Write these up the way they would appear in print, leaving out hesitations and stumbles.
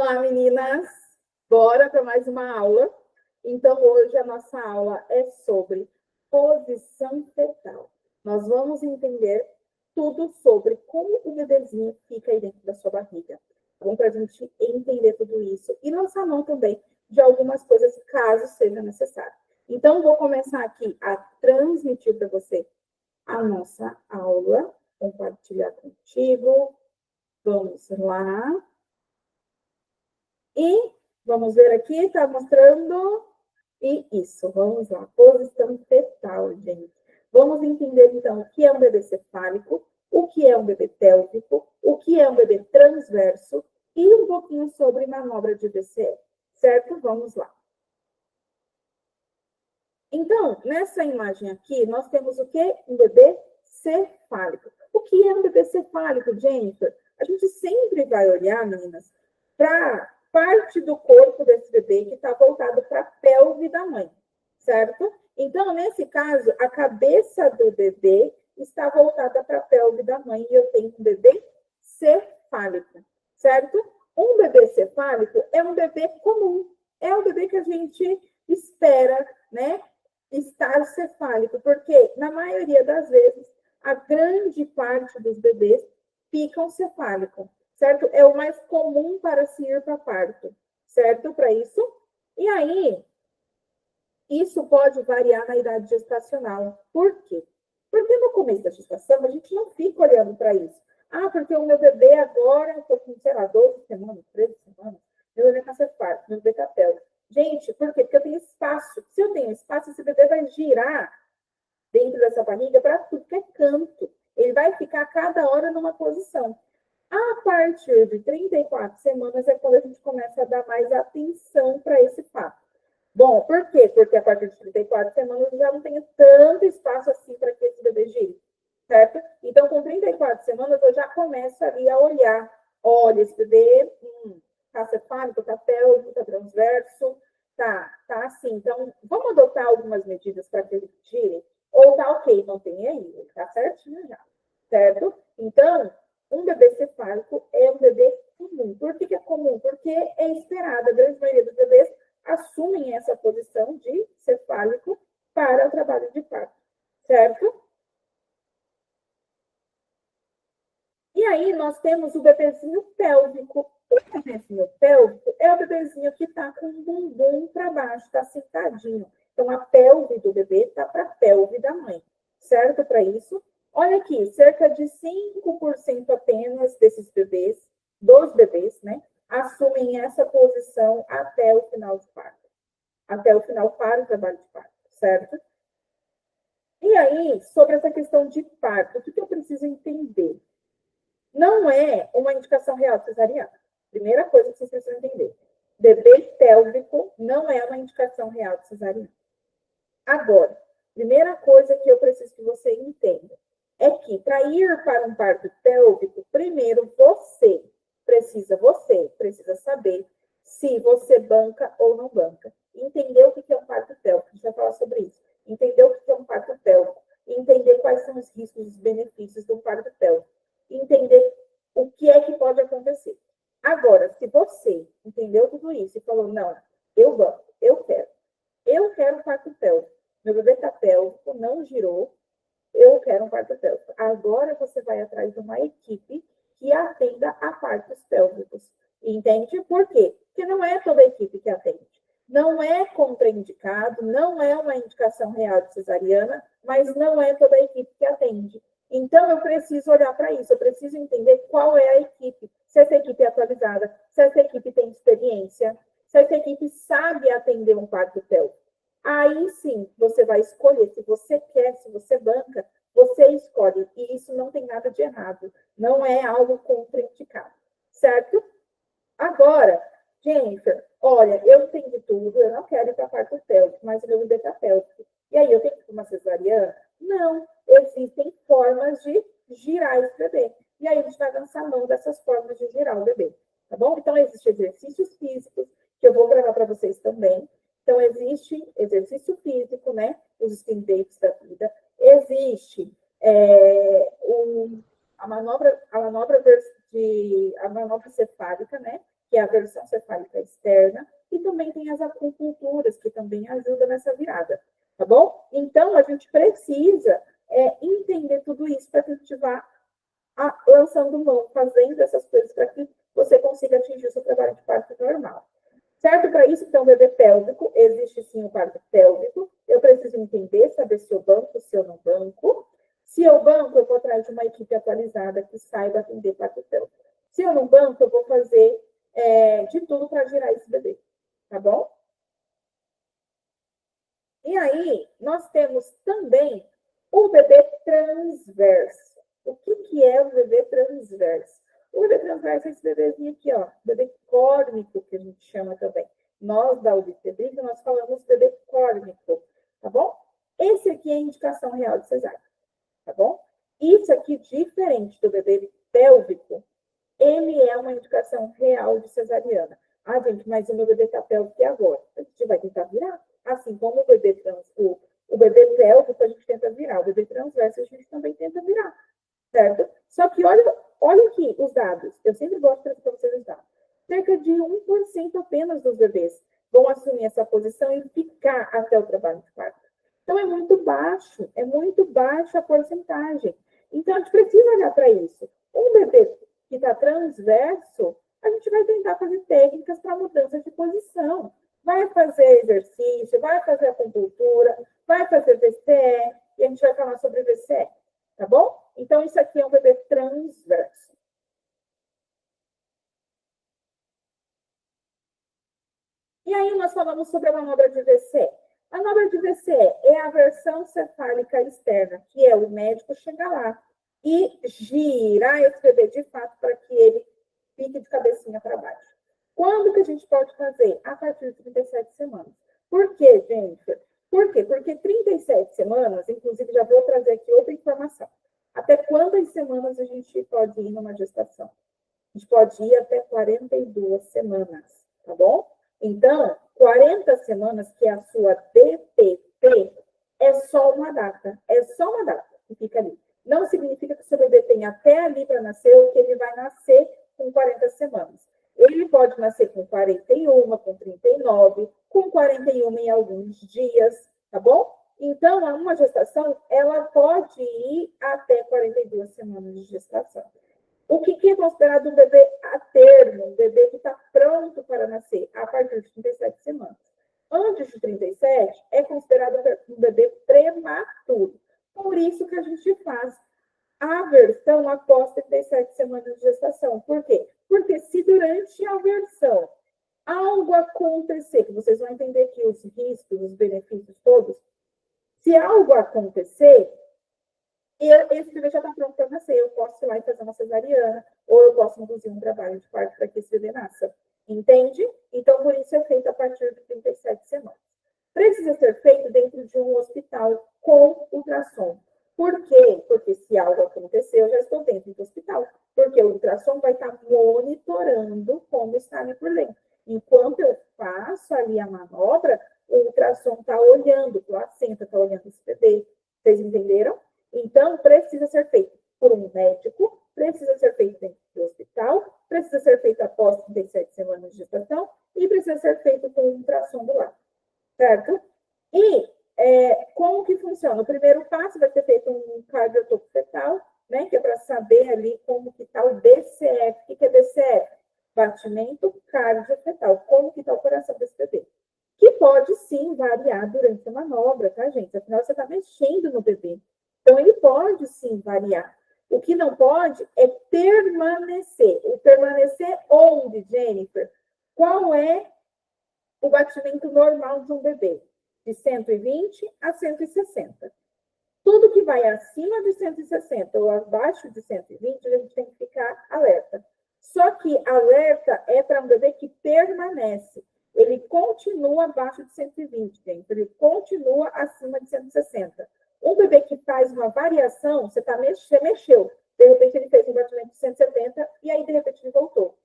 Olá, meninas! Bora para mais uma aula. Então, hoje a nossa aula é sobre posição fetal. Nós vamos entender tudo sobre como o bebezinho fica aí dentro da sua barriga. Bom, para a gente entender tudo isso e lançar mão também de algumas coisas, caso seja necessário. Então, vou começar aqui a transmitir para você a nossa aula, compartilhar contigo. Vamos lá. E vamos ver aqui, está mostrando. E isso, vamos lá. Posição fetal, gente. Vamos entender, então, o que é um bebê cefálico, o que é um bebê pélvico, o que é um bebê transverso e um pouquinho sobre manobra de BCE. Certo? Vamos lá. Então, nessa imagem aqui, nós temos o quê? Um bebê cefálico. O que é um bebê cefálico, Jennifer? A gente sempre vai olhar, meninas, para parte do corpo desse bebê que está voltado para a pelve da mãe, certo? Então, nesse caso, a cabeça do bebê está voltada para a pelve da mãe e eu tenho um bebê cefálico, certo? Um bebê cefálico é um bebê comum, é um bebê que a gente espera, né, estar cefálico, porque na maioria das vezes, a grande parte dos bebês ficam cefálicos, certo? É o mais comum para se ir para parto, certo? Para isso. E aí, isso pode variar na idade gestacional. Por quê? Porque no começo da gestação, a gente não fica olhando para isso. Ah, porque o meu bebê agora, estou com, sei lá, 12 semanas, 13 semanas, meu bebê está cefálico, meu bebê está pélvico. Gente, por quê? Porque eu tenho espaço. Se eu tenho espaço, esse bebê vai girar dentro dessa barriga para tudo que é canto. Ele vai ficar cada hora numa posição. A partir de 34 semanas é quando a gente começa a dar mais atenção para esse fato. Bom, por quê? Porque a partir de 34 semanas eu já não tenho tanto espaço assim para que esse bebê gire, certo? Então, com 34 semanas, eu já começo ali a olhar. Olha, esse bebê tá cefálico, tá pélvico, tá transverso, tá assim. Então, vamos adotar algumas medidas para que ele gire? Ou tá ok, não tem aí, ele tá certinho já, certo? Então, um bebê cefálico é um bebê comum. Por que é comum? Porque é esperado. A grande maioria dos bebês assumem essa posição de cefálico para o trabalho de parto, certo? E aí nós temos o bebezinho pélvico. O bebezinho pélvico é o bebezinho que está com o bumbum para baixo, está sentadinho. Então, a pelve do bebê está para a pelve da mãe, certo? Para isso, olha aqui, cerca de 5% apenas desses bebês, dos bebês, né, assumem essa posição até o final de parto. Até o final para o trabalho de parto, certo? E aí, sobre essa questão de parto, o que eu preciso entender? Não é uma indicação real de cesariana. Primeira coisa que vocês precisam entender. Bebê pélvico não é uma indicação real de cesariana. Agora, primeira coisa que eu preciso que você entenda é que para ir para um parto pélvico, primeiro você precisa saber se você banca ou não banca. Entender o que é um parto pélvico, a gente vai falar sobre isso. Entender o que é um parto pélvico, entender quais são os riscos e os benefícios de um parto pélvico, entender o que é que pode acontecer. Agora, se você entendeu tudo isso e falou, não, eu banco, eu quero um parto pélvico, meu bebê está pélvico, não girou, eu quero um parto pélvico. Agora você vai atrás de uma equipe que atenda a partos pélvicos. Entende? Por quê? Porque não é toda a equipe que atende. Não é contraindicado, não é uma indicação real de cesariana, mas não é toda a equipe que atende. Então, eu preciso olhar para isso, eu preciso entender qual é a equipe, se essa equipe é atualizada, se essa equipe tem experiência, se essa equipe sabe atender um parto pélvico. Aí sim, você vai escolher, se você quer, se você banca, você escolhe, e isso não tem nada de errado, não é algo contraindicado, certo? Agora, Jennifer, olha, eu entendi tudo, eu não quero ir para parto pélvico, mas o meu bebê está pélvico. E aí, eu tenho que ir para uma cesariana? Não, existem formas de girar esse bebê. E aí, a gente vai lançar mão dessas formas de girar o bebê, tá bom? Então, existem exercícios físicos, que eu vou gravar para vocês também. Então, existe exercício físico, né? Os spin dates da vida. Existe a manobra cefálica, né? que é a versão cefálica externa, e também tem as acupunturas, que também ajudam nessa virada, tá bom? Então, a gente precisa entender tudo isso para que a gente vá lançando mão, fazendo essas coisas para que você consiga atingir o seu trabalho de parto normal. Certo? Para isso, então, o bebê pélvico, existe sim o parto pélvico. Eu preciso entender, saber se eu banco, se eu não banco. Se eu banco, eu vou atrás de uma equipe atualizada que saiba atender parto pélvico. Se eu não banco, eu vou fazer de tudo para girar esse bebê. Tá bom? E aí, nós temos também o bebê transverso. O que é o bebê transverso? O bebê transverso é esse bebezinho aqui, ó, bebê córnico, que a gente chama também. Nós, da obstetrícia, nós falamos bebê córnico, tá bom? Esse aqui é a indicação real de cesárea, tá bom? Isso aqui, diferente do bebê pélvico, ele é uma indicação real de cesariana. Ah, gente, mas o meu bebê está pélvico e agora? A gente vai tentar virar. Assim como o bebê pélvico, a gente tenta virar. O bebê transverso, a gente também tenta virar. Certo? Só que olha aqui os dados. Eu sempre gosto de trazer para vocês os dados. Cerca de 1% apenas dos bebês vão assumir essa posição e ficar até o trabalho de parto. Então, é muito baixa a porcentagem. Então, a gente precisa olhar para isso. Um bebê que está transverso, a gente vai tentar fazer técnicas para mudança de posição. Vai fazer exercício, vai fazer acupuntura, vai fazer VCE, e a gente vai falar sobre VCE, tá bom? Então, isso aqui é um bebê transverso. E aí, nós falamos sobre a manobra de VCE. A manobra de VCE é a versão cefálica externa, que é o médico chegar lá e girar esse bebê de fato para que ele fique de cabecinha para baixo. Quando que a gente pode fazer? A partir de 37 semanas. Por quê, Jennifer? Por quê? Porque 37 semanas, inclusive já vou trazer aqui outra informação. Até quantas semanas a gente pode ir numa gestação? A gente pode ir até 42 semanas, tá bom? Então, 40 semanas, que é a sua DPP, é só uma data que fica ali. Não significa que o seu bebê tem até ali para nascer ou que ele vai nascer com 40 semanas. Ele pode nascer com 41, com 39, com 41 em alguns dias, tá bom? Então, uma gestação, ela pode ir até 42 semanas de gestação. O que é considerado um bebê a termo, um bebê que está pronto para nascer, a partir de 37 semanas. Antes de 37, é considerado um bebê prematuro. Por isso que a gente faz a aversão após 37 semanas de gestação. Por quê? Porque se durante a aversão algo acontecer, que vocês vão entender aqui os riscos, os benefícios todos, se algo acontecer, esse bebê já está pronto para nascer, eu posso ir lá e fazer uma cesariana, ou eu posso induzir um trabalho de parto para que esse bebê nasça. Entende? Então, por isso é feito a partir de 37 semanas. Precisa ser feito dentro de um hospital com ultrassom. Por quê? Porque se algo acontecer, eu já estou dentro do hospital. Porque o ultrassom vai estar monitorando como está ali por dentro. Enquanto eu faço ali a manobra, o ultrassom está olhando, o placenta está olhando esse bebê. Vocês entenderam? Então, precisa ser feito por um médico, precisa ser feito dentro do hospital, precisa ser feito após 37 semanas de gestação e precisa ser feito com um ultrassom do lado, certo? E como que funciona? O primeiro passo vai ser feito um cardiotopo fetal, né, que é para saber ali como que está o BCF. O que é BCF? Batimento cardiofetal. Como que está o coração desse bebê? Que pode, sim, variar durante a manobra, tá, gente? Afinal, você está mexendo no bebê. Então, ele pode, sim, variar. O que não pode é permanecer. O permanecer onde, Jennifer? Qual é o batimento normal de um bebê? De 120 a 160. Tudo que vai acima de 160 ou abaixo de 120, a gente tem que ficar alerta. Só que alerta é para um bebê que permanece. Ele continua abaixo de 120, gente. Ele continua acima de 160. Um bebê que faz uma variação, você mexeu. De repente, ele fez um batimento de 170 e aí, de repente, ele voltou.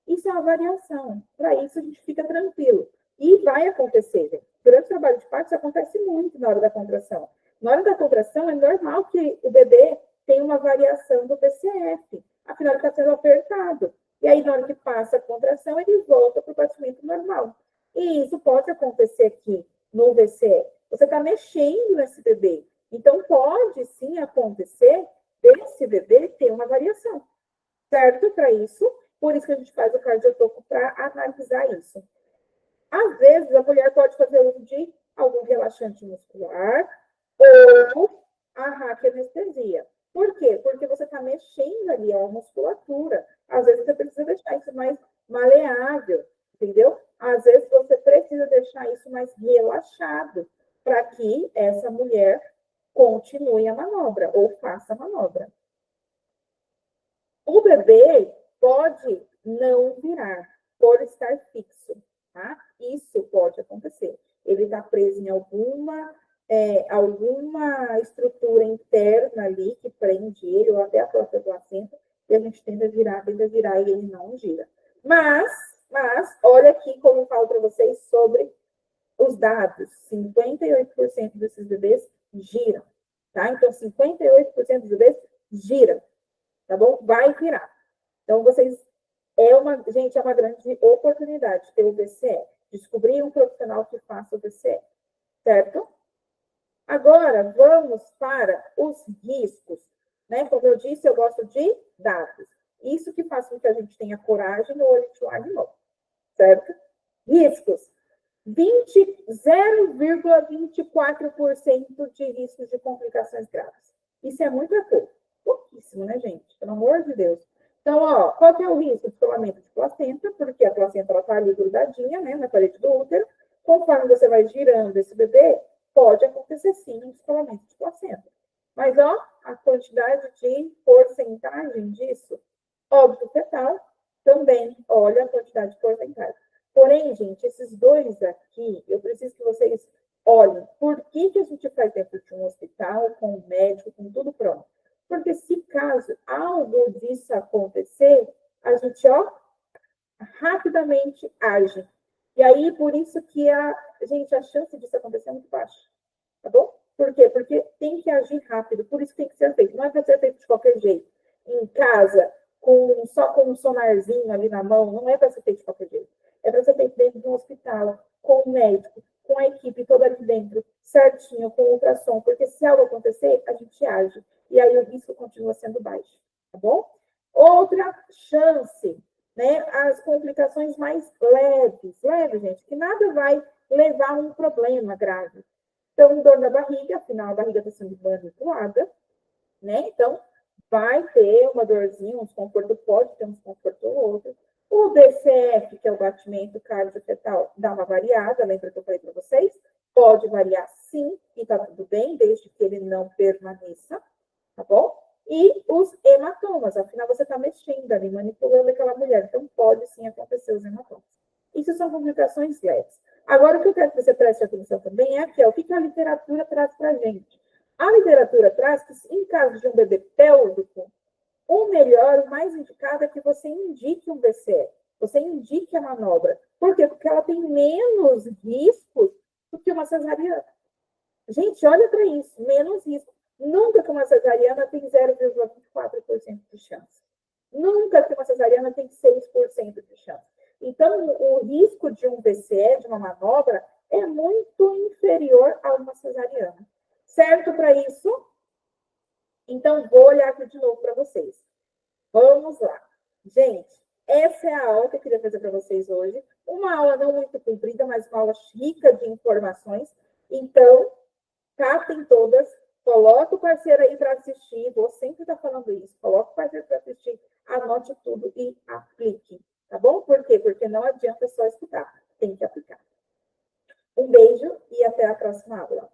Isso é uma variação. Para isso, a gente fica tranquilo. E vai acontecer, gente. Durante o trabalho de parto, isso acontece muito na hora da contração. Na hora da contração, é normal que o bebê tenha uma variação do PCF. Afinal, ele está sendo apertado. E aí, na hora que passa a contração, ele volta para o batimento normal. E isso pode acontecer aqui no VCE. Você está mexendo nesse bebê. Então, pode sim acontecer desse bebê ter uma variação. Certo? Para isso, por isso que a gente faz o cardiotoco para analisar isso. Às vezes, a mulher pode fazer uso de algum relaxante muscular ou a raquianestesia. Por quê? Porque você está mexendo ali a musculatura. Às vezes, você precisa deixar isso mais maleável, entendeu? Às vezes, você precisa deixar isso mais relaxado para que essa mulher continue a manobra ou faça a manobra. O bebê pode não virar por estar fixo, tá? Isso pode acontecer. Ele está preso em alguma estrutura interna ali que prende ele, ou até a própria placenta, e a gente tenta virar e ele não gira. Mas olha aqui como eu falo para vocês sobre os dados. 58% desses bebês giram, tá? Então, 58% dos bebês giram, tá bom? Vai virar. Então, gente, é uma grande oportunidade ter o VCE. Descobrir um profissional que faça o VCE, certo? Agora, vamos para os riscos. Né? Como eu disse, eu gosto de dados. Isso que faz com que a gente tenha coragem no olho de animal, certo? Riscos. 0,24% de riscos de complicações graves. Isso é muito pouco. Pouquíssimo, né, gente? Pelo amor de Deus. Então, ó, qual que é o risco? Descolamento de placenta, porque a placenta está ali grudadinha, né, na parede do útero. Conforme você vai girando esse bebê, pode acontecer sim um descolamento de placenta. Mas, ó, a quantidade de porcentagem disso, óbito fetal, também, olha a quantidade de porcentagem. Porém, gente, esses dois aqui, eu preciso que vocês olhem por que a gente faz dentro de um hospital, com um médico, com tudo pronto. Porque se caso algo disso acontecer, a gente, ó, rapidamente age. E aí, por isso que a chance disso acontecer é muito baixa. Tá bom? Por quê? Porque tem que agir rápido, por isso tem que ser feito. Não é para ser feito de qualquer jeito. Em casa, só com um sonarzinho ali na mão, não é para ser feito de qualquer jeito. É para ser feito dentro de um hospital, com o médico, com a equipe toda ali dentro, certinho, com ultrassom, porque se algo acontecer, a gente age. E aí o risco continua sendo baixo, tá bom? Outra chance, né? As complicações mais leves, gente, que nada vai levar a um problema grave. Então, dor na barriga, afinal, a barriga está sendo manipulada, né? Então, vai ter uma dorzinha, um desconforto, pode ter um desconforto ou outro. O BCF, que é o batimento cardiofetal, dá uma variada, lembra que eu falei para vocês? Pode variar sim, e tá tudo bem, desde que ele não permaneça, tá bom? E os hematomas, afinal, você está mexendo ali, manipulando aquela mulher, então pode sim acontecer os hematomas. Isso são complicações leves. Agora, o que eu quero que você preste atenção também é aqui, ó, o que a literatura traz para a gente. A literatura traz que, em caso de um bebê pélvico, o melhor, o mais indicado é que você indique um BCE, você indique a manobra. Por quê? Porque ela tem menos riscos do que uma cesariana. Gente, olha para isso, menos risco. Nunca que uma cesariana tem 0,24% de chance. Nunca que uma cesariana tem 6% de chance. Então, o risco de um BCE, de uma manobra, é muito inferior a uma cesariana. Certo para isso? Então, vou olhar aqui de novo para vocês. Vamos lá. Gente, essa é a aula que eu queria fazer para vocês hoje. Uma aula não muito comprida, mas uma aula rica de informações. Então, captem todas. Coloque o parceiro aí para assistir. Vou sempre estar falando isso. Coloque o parceiro para assistir. Anote tudo e aplique. Tá bom? Por quê? Porque não adianta só escutar. Tem que aplicar. Um beijo e até a próxima aula.